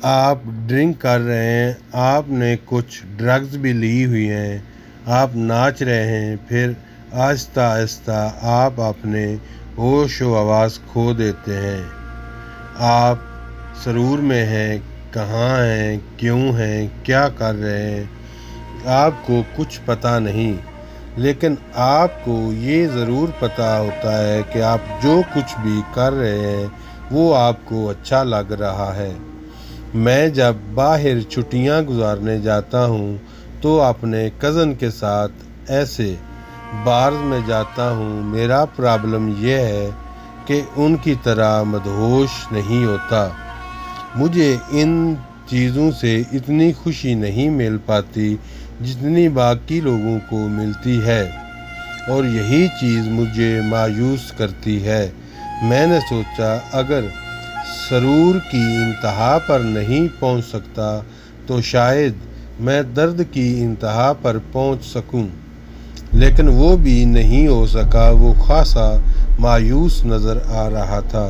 آپ ڈرنک کر رہے ہیں، آپ نے کچھ ڈرگز بھی لی ہوئی ہیں، آپ ناچ رہے ہیں، پھر آہستہ آہستہ آپ اپنے ہوش و حواس کھو دیتے ہیں۔ آپ سرور میں ہیں، کہاں ہیں، کیوں ہیں، کیا کر رہے ہیں، آپ کو کچھ پتہ نہیں، لیکن آپ کو یہ ضرور پتہ ہوتا ہے کہ آپ جو کچھ بھی کر رہے ہیں وہ آپ کو اچھا لگ رہا ہے۔ میں جب باہر چھٹیاں گزارنے جاتا ہوں تو اپنے کزن کے ساتھ ایسے بارز میں جاتا ہوں۔ میرا پرابلم یہ ہے کہ ان کی طرح مدہوش نہیں ہوتا۔ مجھے ان چیزوں سے اتنی خوشی نہیں مل پاتی جتنی باقی لوگوں کو ملتی ہے، اور یہی چیز مجھے مایوس کرتی ہے۔ میں نے سوچا اگر سرور کی انتہا پر نہیں پہنچ سکتا تو شاید میں درد کی انتہا پر پہنچ سکوں، لیکن وہ بھی نہیں ہو سکا۔ وہ خاصا مایوس نظر آ رہا تھا۔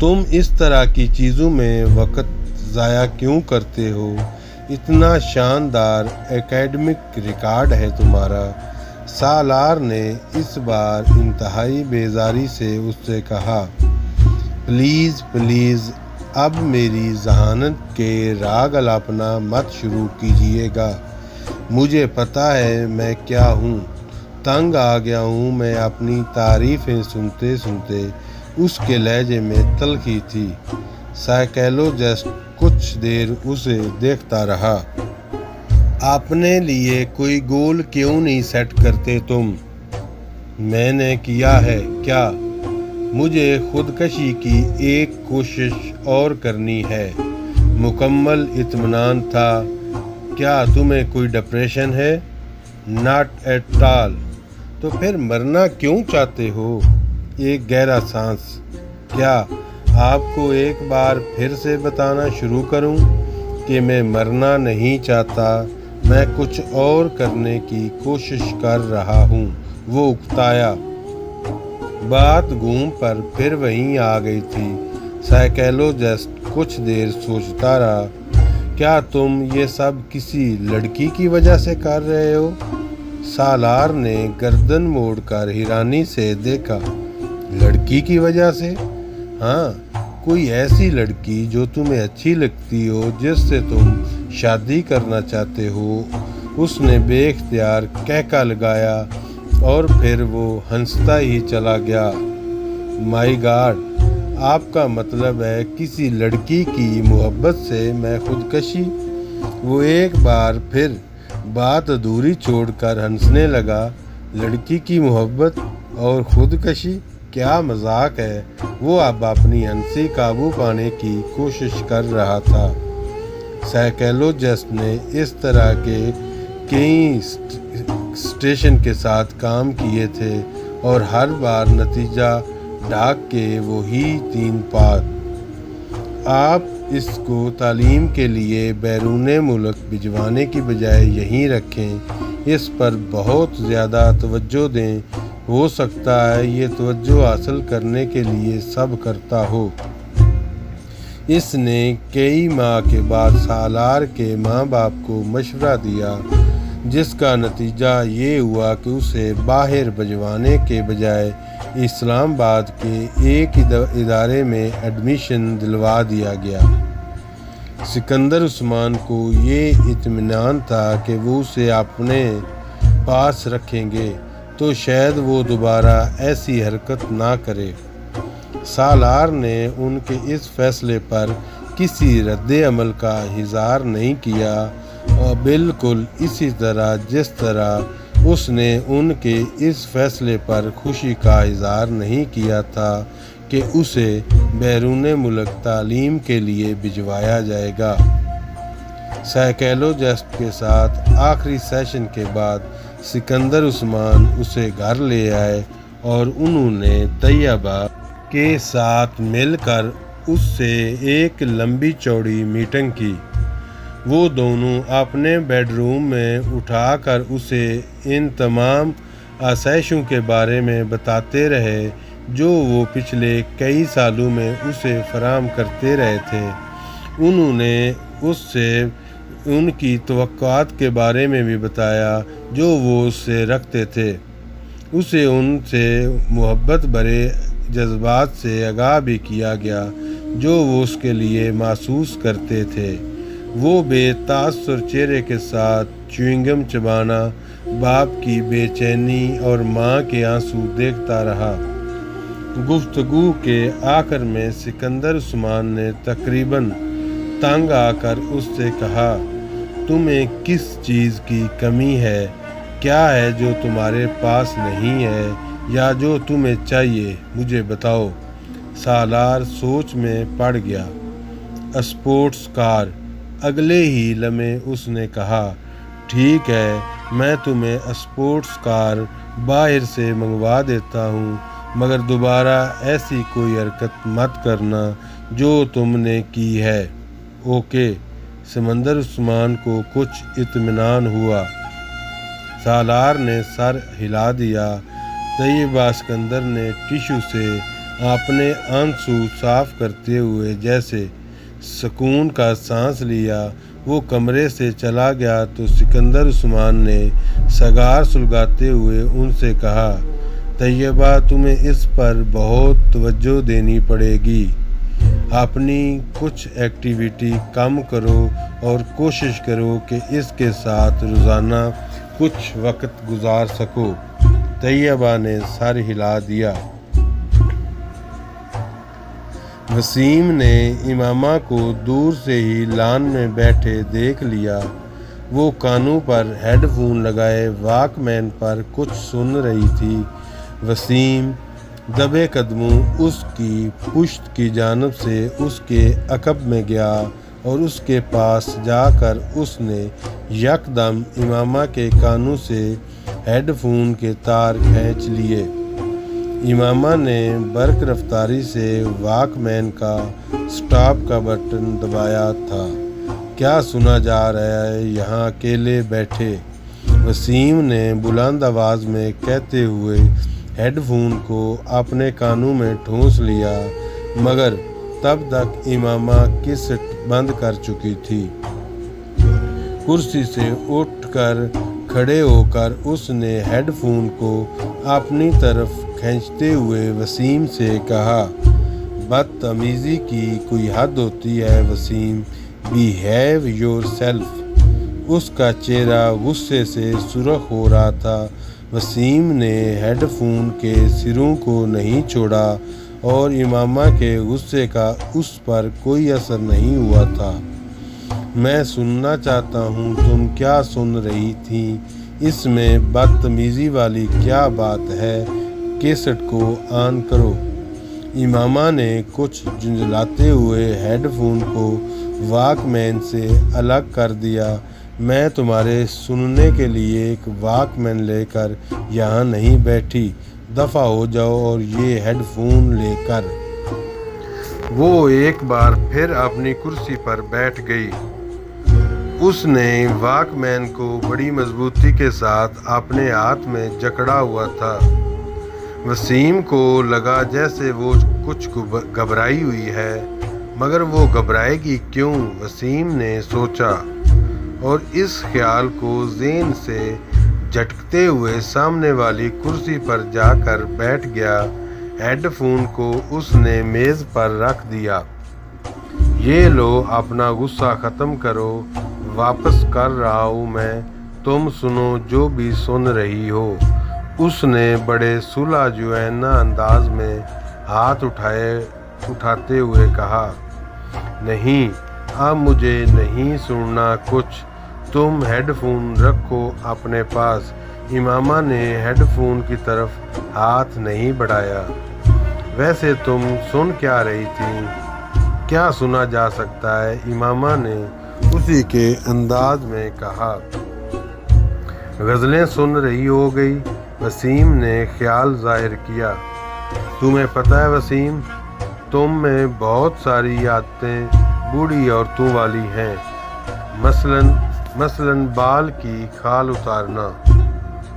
تم اس طرح کی چیزوں میں وقت ضائع کیوں کرتے ہو؟ اتنا شاندار اکیڈمک ریکارڈ ہے تمہارا۔ سالار نے اس بار انتہائی بیزاری سے اس سے کہا، پلیز پلیز اب میری ذہانت کے راگ الاپنا مت شروع کیجیے گا۔ مجھے پتہ ہے میں کیا ہوں، تنگ آ گیا ہوں۔ میں اپنی تعریفیں سنتے سنتے اس کے لہجے میں تلخی تھی۔ سائیکالوجسٹ کچھ دیر اسے دیکھتا رہا۔ اپنے لیے کوئی گول کیوں نہیں سیٹ کرتے تم؟ میں نے کیا ہے کیا؟ مجھے خودکشی کی ایک کوشش اور کرنی ہے۔ مکمل اطمینان تھا۔ کیا تمہیں کوئی ڈپریشن ہے؟ Not at all. تو پھر مرنا کیوں چاہتے ہو؟ ایک گہرا سانس۔ کیا آپ کو ایک بار پھر سے بتانا شروع کروں کہ میں مرنا نہیں چاہتا، میں کچھ اور کرنے کی کوشش کر رہا ہوں؟ وہ اکتایا۔ بات گھوم پر پھر وہیں آ گئی تھی۔ سائیکالوجسٹ کچھ دیر سوچتا رہا۔ کیا تم یہ سب کسی لڑکی کی وجہ سے کر رہے ہو؟ سالار نے گردن موڑ کر حیرانی سے دیکھا۔ لڑکی کی وجہ سے؟ ہاں، کوئی ایسی لڑکی جو تمہیں اچھی لگتی ہو، جس سے تم شادی کرنا چاہتے ہو۔ اس نے بے اختیار کہکا لگایا اور پھر وہ ہنستا ہی چلا گیا۔ مائی گاڈ، آپ کا مطلب ہے کسی لڑکی کی محبت سے میں خودکشی؟ وہ ایک بار پھر بات ادھوری چھوڑ کر ہنسنے لگا۔ لڑکی کی محبت اور خودکشی؟ کیا مذاق ہے؟ وہ اب اپنی ہنسی قابو پانے کی کوشش کر رہا تھا۔ سائیکالوجسٹ نے اس طرح کے کئی اسٹیشن کے ساتھ کام کیے تھے اور ہر بار نتیجہ ڈھاک کے وہی 3 بات۔ آپ اس کو تعلیم کے لیے بیرون ملک بھجوانے کی بجائے یہیں رکھیں، اس پر بہت زیادہ توجہ دیں۔ ہو سکتا ہے یہ توجہ حاصل کرنے کے لیے سب کرتا ہو۔ اس نے کئی ماہ کے بعد سالار کے ماں باپ کو مشورہ دیا، جس کا نتیجہ یہ ہوا کہ اسے باہر بھجوانے کے بجائے اسلام آباد کے ایک ادارے میں ایڈمیشن دلوا دیا گیا۔ سکندر عثمان کو یہ اطمینان تھا کہ وہ اسے اپنے پاس رکھیں گے تو شاید وہ دوبارہ ایسی حرکت نہ کرے۔ سالار نے ان کے اس فیصلے پر کسی رد عمل کا اظہار نہیں کیا، اور بالکل اسی طرح جس طرح اس نے ان کے اس فیصلے پر خوشی کا اظہار نہیں کیا تھا کہ اسے بیرون ملک تعلیم کے لیے بھجوایا جائے گا۔ سائیکالوجسٹ کے ساتھ آخری سیشن کے بعد سکندر عثمان اسے گھر لے آئے اور انہوں نے طیبہ کے ساتھ مل کر اس سے ایک لمبی چوڑی میٹنگ کی۔ وہ دونوں اپنے بیڈ روم میں اٹھا کر اسے ان تمام آسائشوں کے بارے میں بتاتے رہے جو وہ پچھلے کئی سالوں میں اسے فراہم کرتے رہے تھے۔ انہوں نے اس سے ان کی توقعات کے بارے میں بھی بتایا جو وہ اس سے رکھتے تھے۔ اسے ان سے محبت بھرے جذبات سے آگاہ بھی کیا گیا جو وہ اس کے لیے محسوس کرتے تھے۔ وہ بے تاثر چہرے کے ساتھ چیونگم چبانا، باپ کی بے چینی اور ماں کے آنسو دیکھتا رہا۔ گفتگو کے آخر میں سکندر عثمان نے تقریباً تنگ آ کر اس سے کہا، تمہیں کس چیز کی کمی ہے؟ کیا ہے جو تمہارے پاس نہیں ہے یا جو تمہیں چاہیے؟ مجھے بتاؤ۔ سالار سوچ میں پڑ گیا۔ Sports car. اگلے ہی لمحے اس نے کہا، ٹھیک ہے، میں تمہیں اسپورٹس کار باہر سے منگوا دیتا ہوں، مگر دوبارہ ایسی کوئی حرکت مت کرنا جو تم نے کی ہے۔ اوکے۔ سکندر عثمان کو کچھ اطمینان ہوا۔ سالار نے سر ہلا دیا۔ طیبہ سکندر نے ٹشو سے اپنے آنسو صاف کرتے ہوئے جیسے سکون کا سانس لیا۔ وہ کمرے سے چلا گیا تو سکندر عثمان نے سگار سلگاتے ہوئے ان سے کہا، طیبہ، تمہیں اس پر بہت توجہ دینی پڑے گی۔ اپنی کچھ ایکٹیویٹی کم کرو اور کوشش کرو کہ اس کے ساتھ روزانہ کچھ وقت گزار سکو۔ طیبہ نے سر ہلا دیا۔ وسیم نے امامہ کو دور سے ہی لان میں بیٹھے دیکھ لیا۔ وہ کانوں پر ہیڈ فون لگائے واک مین پر کچھ سن رہی تھی۔ وسیم دبے قدموں اس کی پشت کی جانب سے اس کے عقب میں گیا اور اس کے پاس جا کر اس نے یکدم امامہ کے کانوں سے ہیڈ فون کے تار کھینچ لیے۔ امامہ نے برق رفتاری سے واک مین کا سٹاپ کا بٹن دبایا تھا۔ کیا سنا جا رہا ہے یہاں اکیلے بیٹھے؟ وسیم نے بلند آواز میں کہتے ہوئے ہیڈ فون کو اپنے کانوں میں ٹھونس لیا، مگر تب تک امامہ کیسٹ بند کر چکی تھی۔ کرسی سے اٹھ کر کھڑے ہو کر اس نے ہیڈ فون کو اپنی طرف کھینچتے ہوئے وسیم سے کہا، بدتمیزی کی کوئی حد ہوتی ہے وسیم، بیہیو یور سیلف۔ اس کا چہرہ غصے سے سرخ ہو رہا تھا۔ وسیم نے ہیڈ فون کے سروں کو نہیں چھوڑا اور امامہ کے غصے کا اس پر کوئی اثر نہیں ہوا تھا۔ میں سننا چاہتا ہوں تم کیا سن رہی تھی؟ اس میں بدتمیزی والی کیا بات ہے؟ کیسٹ کو آن کرو۔ امامہ نے کچھ جھنجھلاتے ہوئے ہیڈ فون کو واک مین سے الگ کر دیا۔ میں تمہارے سننے کے لیے ایک واک مین لے کر یہاں نہیں بیٹھی، دفع ہو جاؤ اور یہ ہیڈ فون لے کر۔ وہ ایک بار پھر اپنی کرسی پر بیٹھ گئی۔ اس نے واک مین کو بڑی مضبوطی کے ساتھ اپنے ہاتھ میں جکڑا ہوا تھا۔ وسیم کو لگا جیسے وہ کچھ گھبرائی ہوئی ہے، مگر وہ گھبرائے گی کیوں؟ وسیم نے سوچا اور اس خیال کو ذہن سے جھٹکتے ہوئے سامنے والی کرسی پر جا کر بیٹھ گیا۔ ہیڈ فون کو اس نے میز پر رکھ دیا۔ یہ لو، اپنا غصہ ختم کرو، واپس کر رہا ہوں میں، تم سنو جو بھی سن رہی ہو۔ اس نے بڑے صلح جویانہ انداز میں ہاتھ اٹھاتے ہوئے کہا، نہیں، اب مجھے نہیں سننا کچھ، تم ہیڈ فون رکھو اپنے پاس۔ امامہ نے ہیڈ فون کی طرف ہاتھ نہیں بڑھایا۔ ویسے تم سن کیا رہی تھی؟ کیا سنا جا سکتا ہے؟ امامہ نے اسی کے انداز میں کہا۔ غزلیں سن رہی ہو گئی۔ وسیم نے خیال ظاہر کیا۔ تمہیں پتہ ہے وسیم، تم میں بہت ساری عادتیں بوڑھی عورتوں والی ہیں، مثلاً بال کی کھال اتارنا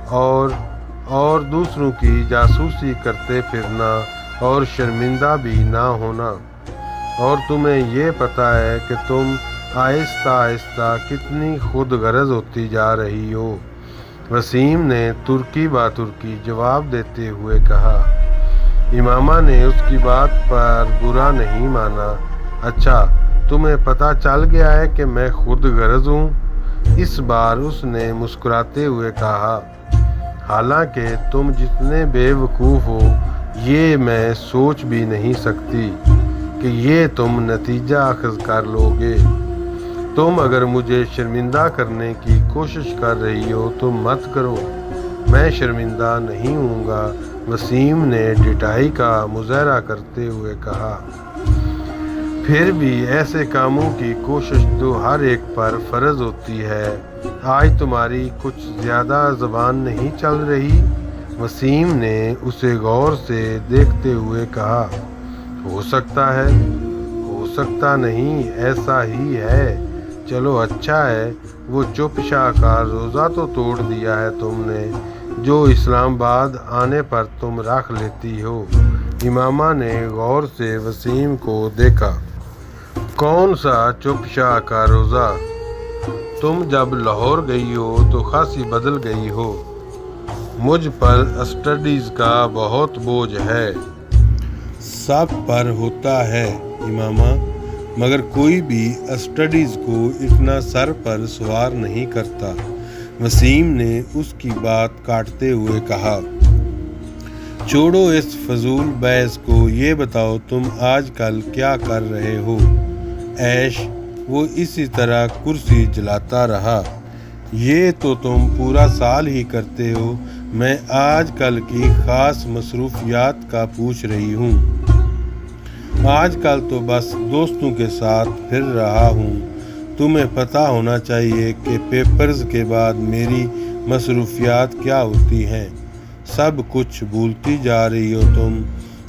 اور دوسروں کی جاسوسی کرتے پھرنا اور شرمندہ بھی نہ ہونا، اور تمہیں یہ پتہ ہے کہ تم آہستہ آہستہ کتنی خود غرض ہوتی جا رہی ہو۔ وسیم نے ترکی باترکی جواب دیتے ہوئے کہا۔ امامہ نے اس کی بات پر برا نہیں مانا۔ اچھا، تمہیں پتہ چل گیا ہے کہ میں خود غرض ہوں؟ اس بار اس نے مسکراتے ہوئے کہا۔ حالانکہ تم جتنے بے وقوف ہو یہ میں سوچ بھی نہیں سکتی کہ یہ تم نتیجہ اخذ کر لو گے۔ تم اگر مجھے شرمندہ کرنے کی کوشش کر رہی ہو تو مت کرو، میں شرمندہ نہیں ہوں گا، وسیم نے ڈٹائی کا مظاہرہ کرتے ہوئے کہا۔ پھر بھی ایسے کاموں کی کوشش تو ہر ایک پر فرض ہوتی ہے۔ آج تمہاری کچھ زیادہ زبان نہیں چل رہی؟ وسیم نے اسے غور سے دیکھتے ہوئے کہا۔ ہو سکتا ہے، ہو سکتا نہیں، ایسا ہی ہے۔ چلو اچھا ہے، وہ چپ شاہ کا روزہ تو توڑ دیا ہے تم نے، جو اسلام آباد آنے پر تم رکھ لیتی ہو۔ امامہ نے غور سے وسیم کو دیکھا۔ کون سا چپ شاہ کا روزہ؟ تم جب لاہور گئی ہو تو خاصی بدل گئی ہو۔ مجھ پر اسٹڈیز کا بہت بوجھ ہے۔ سب پر ہوتا ہے امامہ، مگر کوئی بھی اسٹڈیز کو اتنا سر پر سوار نہیں کرتا۔ وسیم نے اس کی بات کاٹتے ہوئے کہا۔ چھوڑو اس فضول بحث کو، یہ بتاؤ تم آج کل کیا کر رہے ہو؟ عیش؟ وہ اسی طرح کرسی جلاتا رہا۔ یہ تو تم پورا سال ہی کرتے ہو، میں آج کل کی خاص مصروفیات کا پوچھ رہی ہوں۔ آج کل تو بس دوستوں کے ساتھ پھر رہا ہوں۔ تمہیں پتہ ہونا چاہیے کہ پیپرز کے بعد میری مصروفیات کیا ہوتی ہیں۔ سب کچھ بھولتی جا رہی ہو تم،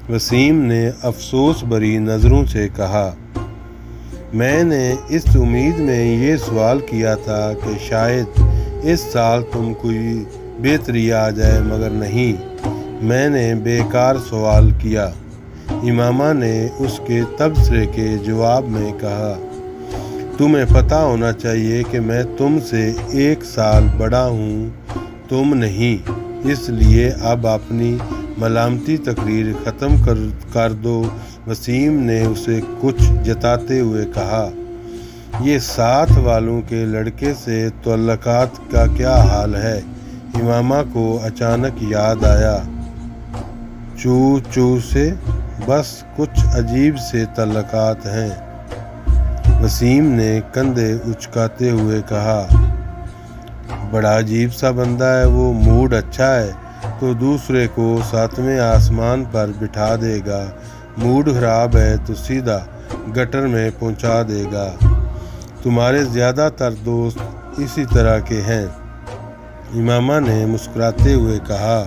وسیم نے افسوس بھری نظروں سے کہا۔ میں نے اس امید میں یہ سوال کیا تھا کہ شاید اس سال تم کوئی بہتری آ جائے، مگر نہیں، میں نے بیکار سوال کیا، امامہ نے اس کے تبصرے کے جواب میں کہا۔ تمہیں پتہ ہونا چاہیے کہ میں تم سے 1 سال بڑا ہوں، تم نہیں، اس لیے اب اپنی ملامتی تقریر ختم کر دو، وسیم نے اسے کچھ جتاتے ہوئے کہا۔ یہ ساتھ والوں کے لڑکے سے تعلقات کا کیا حال ہے؟ امامہ کو اچانک یاد آیا۔ چو سے بس کچھ عجیب سے تعلقات ہیں، وسیم نے کندھے اچکاتے ہوئے کہا۔ بڑا عجیب سا بندہ ہے وہ، موڈ اچھا ہے تو دوسرے کو 7ویں آسمان پر بٹھا دے گا، موڈ خراب ہے تو سیدھا گٹر میں پہنچا دے گا۔ تمہارے زیادہ تر دوست اسی طرح کے ہیں، امامہ نے مسکراتے ہوئے کہا۔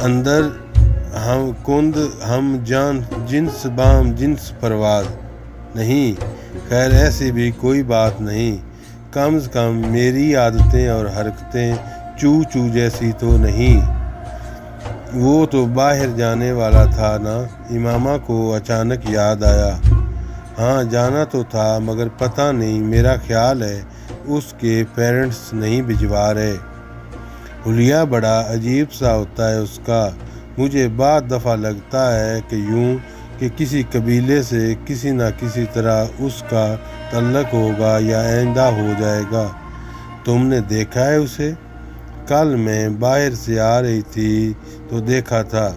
اندر ہم جان جنس بام جنس پرواز نہیں، خیر ایسی بھی کوئی بات نہیں، کم از کم میری عادتیں اور حرکتیں چو جیسی تو نہیں۔ وہ تو باہر جانے والا تھا نا، امامہ کو اچانک یاد آیا۔ ہاں جانا تو تھا، مگر پتہ نہیں، میرا خیال ہے اس کے پیرنٹس نہیں بھجوا رہے۔ حلیہ بڑا عجیب سا ہوتا ہے اس کا، مجھے بعض دفعہ لگتا ہے کہ یوں کہ کسی قبیلے سے کسی نہ کسی طرح اس کا تعلق ہوگا یا آئندہ ہو جائے گا۔ تم نے دیکھا ہے اسے؟ کل میں باہر سے آ رہی تھی تو دیکھا تھا،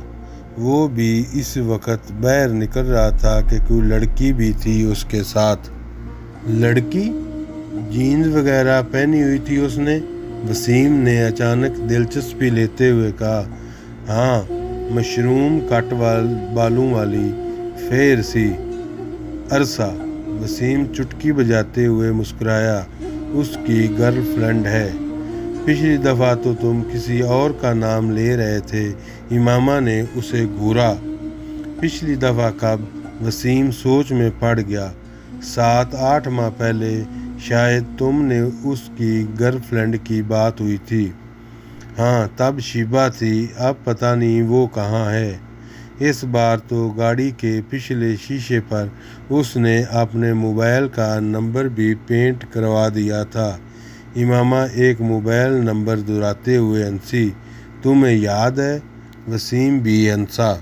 وہ بھی اس وقت باہر نکل رہا تھا کہ کوئی لڑکی بھی تھی اس کے ساتھ۔ لڑکی؟ جینز وغیرہ پہنی ہوئی تھی اس نے؟ وسیم نے اچانک دلچسپی لیتے ہوئے کہا۔ ہاں، مشروم کٹ بالوں والی، فیر سی۔ عرصہ؟ وسیم چٹکی بجاتے ہوئے مسکرایا۔ اس کی گرل فرینڈ ہے۔ پچھلی دفعہ تو تم کسی اور کا نام لے رہے تھے، امامہ نے اسے گھورا۔ پچھلی دفعہ کب؟ وسیم سوچ میں پڑ گیا۔ 7-8 ماہ پہلے شاید تم نے اس کی گرل فرینڈ کی بات ہوئی تھی۔ ہاں، تب شیبہ تھی، اب پتہ نہیں وہ کہاں ہے۔ اس بار تو گاڑی کے پچھلے شیشے پر اس نے اپنے موبائل کا نمبر بھی پینٹ کروا دیا تھا۔ امامہ ایک موبائل نمبر دہراتے ہوئے ہنسی، تمہیں یاد ہے؟ وسیم بھی ہنسا۔